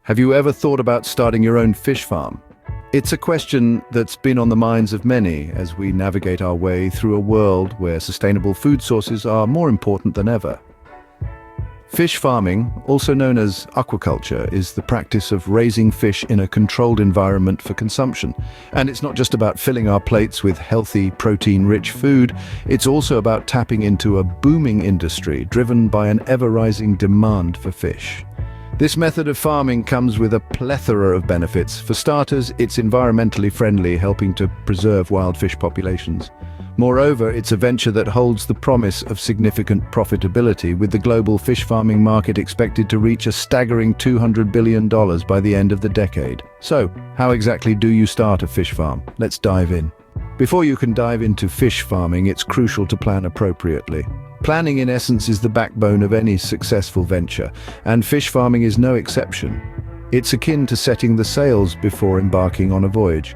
Have you ever thought about starting your own fish farm? It's a question that's been on the minds of many as we navigate our way through a world where sustainable food sources are more important than ever. Fish farming, also known as aquaculture, is the practice of raising fish in a controlled environment for consumption. And it's not just about filling our plates with healthy, protein-rich food, it's also about tapping into a booming industry driven by an ever-rising demand for fish. This method of farming comes with a plethora of benefits. For starters, it's environmentally friendly, helping to preserve wild fish populations. Moreover, it's a venture that holds the promise of significant profitability, with the global fish farming market expected to reach a staggering $200 billion by the end of the decade. So, how exactly do you start a fish farm? Let's dive in. Before you can dive into fish farming, it's crucial to plan appropriately. Planning, in essence, is the backbone of any successful venture, and fish farming is no exception. It's akin to setting the sails before embarking on a voyage.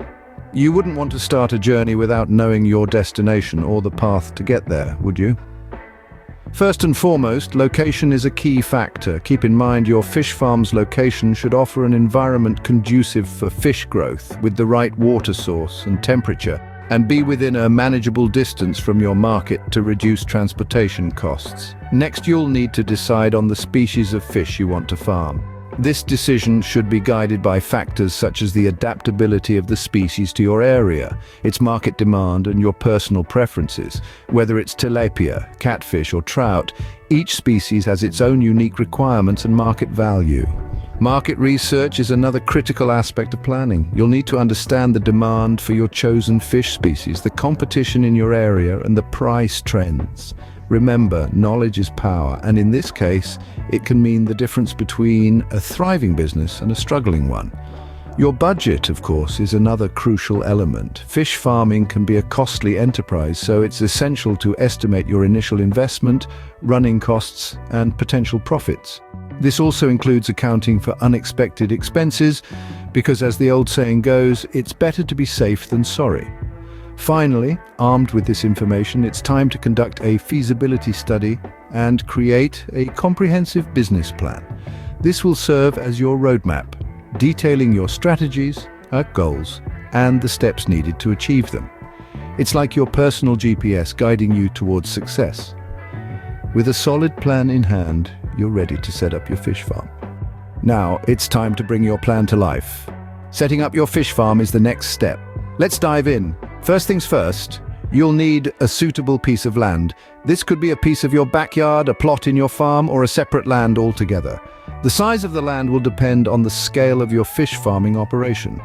You wouldn't want to start a journey without knowing your destination or the path to get there, would you? First and foremost, location is a key factor. Keep in mind your fish farm's location should offer an environment conducive for fish growth with the right water source and temperature, and be within a manageable distance from your market to reduce transportation costs. Next, you'll need to decide on the species of fish you want to farm. This decision should be guided by factors such as the adaptability of the species to your area, its market demand, and your personal preferences. Whether it's tilapia, catfish, or trout, each species has its own unique requirements and market value. Market research is another critical aspect of planning. You'll need to understand the demand for your chosen fish species, the competition in your area, and the price trends. Remember, knowledge is power, and in this case, it can mean the difference between a thriving business and a struggling one. Your budget, of course, is another crucial element. Fish farming can be a costly enterprise, so it's essential to estimate your initial investment, running costs, and potential profits. This also includes accounting for unexpected expenses, because as the old saying goes, it's better to be safe than sorry. Finally, armed with this information, it's time to conduct a feasibility study and create a comprehensive business plan. This will serve as your roadmap, detailing your strategies, goals, and the steps needed to achieve them. It's like your personal GPS guiding you towards success. With a solid plan in hand, you're ready to set up your fish farm. Now, it's time to bring your plan to life. Setting up your fish farm is the next step. Let's dive in. First things first, you'll need a suitable piece of land. This could be a piece of your backyard, a plot in your farm, or a separate land altogether. The size of the land will depend on the scale of your fish farming operation.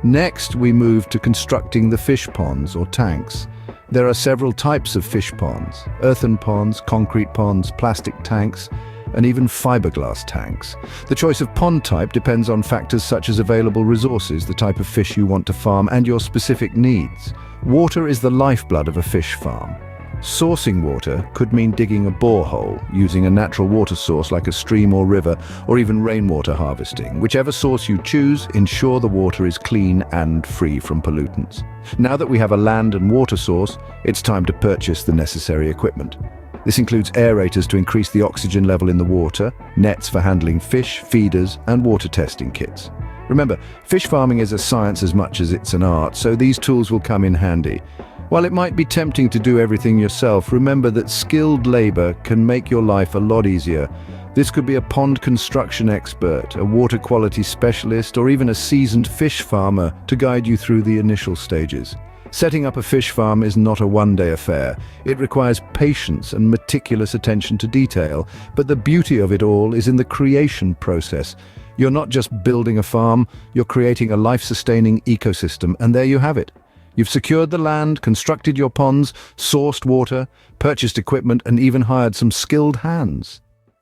Next, we move to constructing the fish ponds or tanks. There are several types of fish ponds: earthen ponds, concrete ponds, plastic tanks, and even fiberglass tanks. The choice of pond type depends on factors such as available resources, the type of fish you want to farm, and your specific needs. Water is the lifeblood of a fish farm. Sourcing water could mean digging a borehole, using a natural water source like a stream or river, or even rainwater harvesting. Whichever source you choose, ensure the water is clean and free from pollutants. Now that we have a land and water source, it's time to purchase the necessary equipment. This includes aerators to increase the oxygen level in the water, nets for handling fish, feeders, and water testing kits. Remember, fish farming is a science as much as it's an art, so these tools will come in handy. While it might be tempting to do everything yourself, remember that skilled labor can make your life a lot easier. This could be a pond construction expert, a water quality specialist, or even a seasoned fish farmer to guide you through the initial stages. Setting up a fish farm is not a one-day affair. It requires patience and meticulous attention to detail, but the beauty of it all is in the creation process. You're not just building a farm, you're creating a life-sustaining ecosystem, and there you have it. You've secured the land, constructed your ponds, sourced water, purchased equipment, and even hired some skilled hands.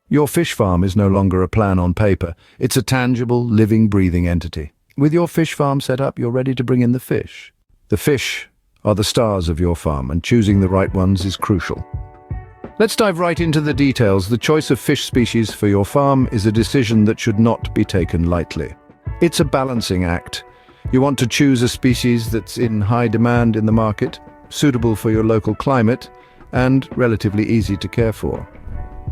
Your fish farm is no longer a plan on paper. It's a tangible, living, breathing entity. With your fish farm set up, you're ready to bring in the fish. The fish are the stars of your farm, and choosing the right ones is crucial. Let's dive right into the details. The choice of fish species for your farm is a decision that should not be taken lightly. It's a balancing act. You want to choose a species that's in high demand in the market, suitable for your local climate, and relatively easy to care for.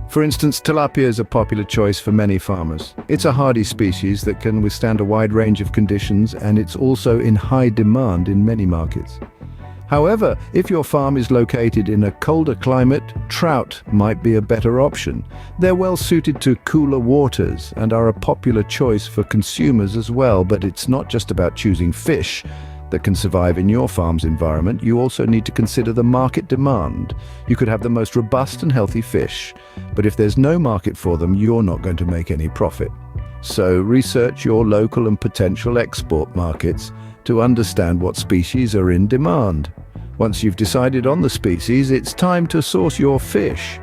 For instance, tilapia is a popular choice for many farmers. It's a hardy species that can withstand a wide range of conditions, and it's also in high demand in many markets. However, if your farm is located in a colder climate, trout might be a better option. They're well suited to cooler waters and are a popular choice for consumers as well. But it's not just about choosing fish that can survive in your farm's environment. You also need to consider the market demand. You could have the most robust and healthy fish, but if there's no market for them, you're not going to make any profit. So research your local and potential export markets to understand what species are in demand. Once you've decided on the species, it's time to source your fish.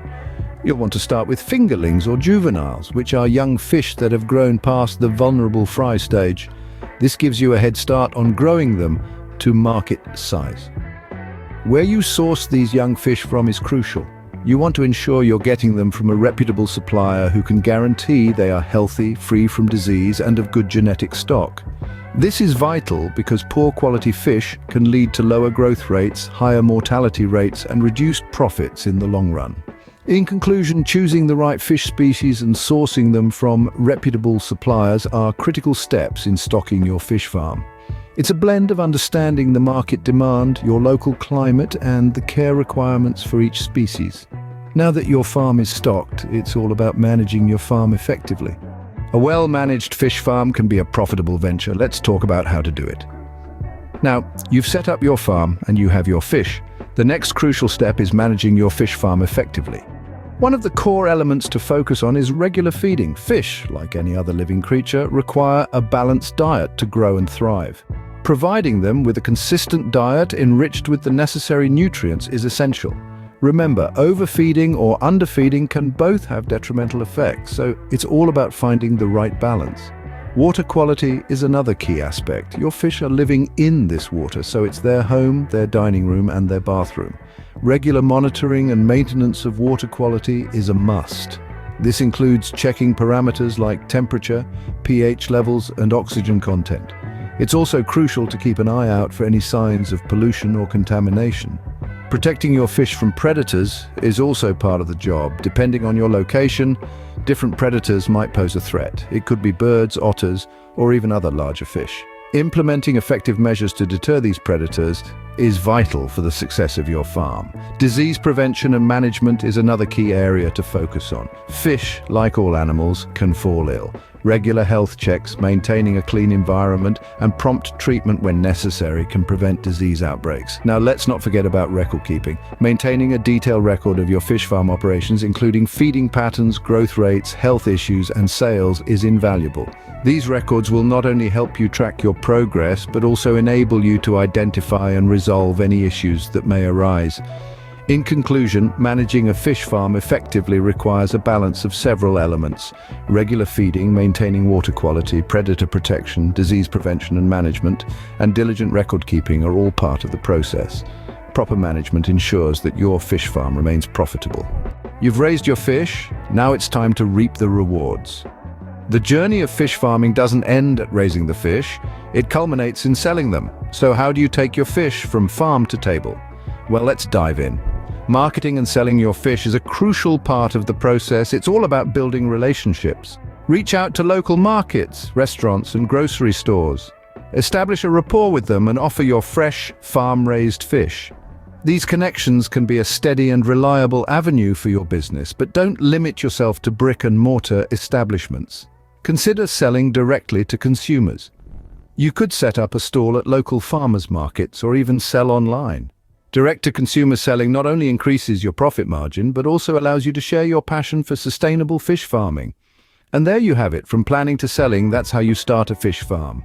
You'll want to start with fingerlings or juveniles, which are young fish that have grown past the vulnerable fry stage. This gives you a head start on growing them to market size. Where you source these young fish from is crucial. You want to ensure you're getting them from a reputable supplier who can guarantee they are healthy, free from disease, and of good genetic stock. This is vital because poor quality fish can lead to lower growth rates, higher mortality rates, and reduced profits in the long run. In conclusion, choosing the right fish species and sourcing them from reputable suppliers are critical steps in stocking your fish farm. It's a blend of understanding the market demand, your local climate, and the care requirements for each species. Now that your farm is stocked, it's all about managing your farm effectively. A well-managed fish farm can be a profitable venture. Let's talk about how to do it. Now, you've set up your farm and you have your fish. The next crucial step is managing your fish farm effectively. One of the core elements to focus on is regular feeding. Fish, like any other living creature, require a balanced diet to grow and thrive. Providing them with a consistent diet enriched with the necessary nutrients is essential. Remember, overfeeding or underfeeding can both have detrimental effects, so it's all about finding the right balance. Water quality is another key aspect. Your fish are living in this water, so it's their home, their dining room, and their bathroom. Regular monitoring and maintenance of water quality is a must. This includes checking parameters like temperature, pH levels, and oxygen content. It's also crucial to keep an eye out for any signs of pollution or contamination. Protecting your fish from predators is also part of the job. Depending on your location, different predators might pose a threat. It could be birds, otters, or even other larger fish. Implementing effective measures to deter these predators is vital for the success of your farm. Disease prevention and management is another key area to focus on. Fish, like all animals, can fall ill. Regular health checks, maintaining a clean environment, and prompt treatment when necessary can prevent disease outbreaks. Now, let's not forget about record keeping. Maintaining a detailed record of your fish farm operations, including feeding patterns, growth rates, health issues, and sales, is invaluable. These records will not only help you track your progress, but also enable you to identify and resolve any issues that may arise. In conclusion, managing a fish farm effectively requires a balance of several elements. Regular feeding, maintaining water quality, predator protection, disease prevention and management, and diligent record keeping are all part of the process. Proper management ensures that your fish farm remains profitable. You've raised your fish, now it's time to reap the rewards. The journey of fish farming doesn't end at raising the fish, it culminates in selling them. So how do you take your fish from farm to table? Well, let's dive in. Marketing and selling your fish is a crucial part of the process. It's all about building relationships. Reach out to local markets, restaurants, and grocery stores. Establish a rapport with them and offer your fresh, farm-raised fish. These connections can be a steady and reliable avenue for your business, but don't limit yourself to brick-and-mortar establishments. Consider selling directly to consumers. You could set up a stall at local farmers markets or even sell online. Direct-to-consumer selling not only increases your profit margin, but also allows you to share your passion for sustainable fish farming. And there you have it, from planning to selling, that's how you start a fish farm.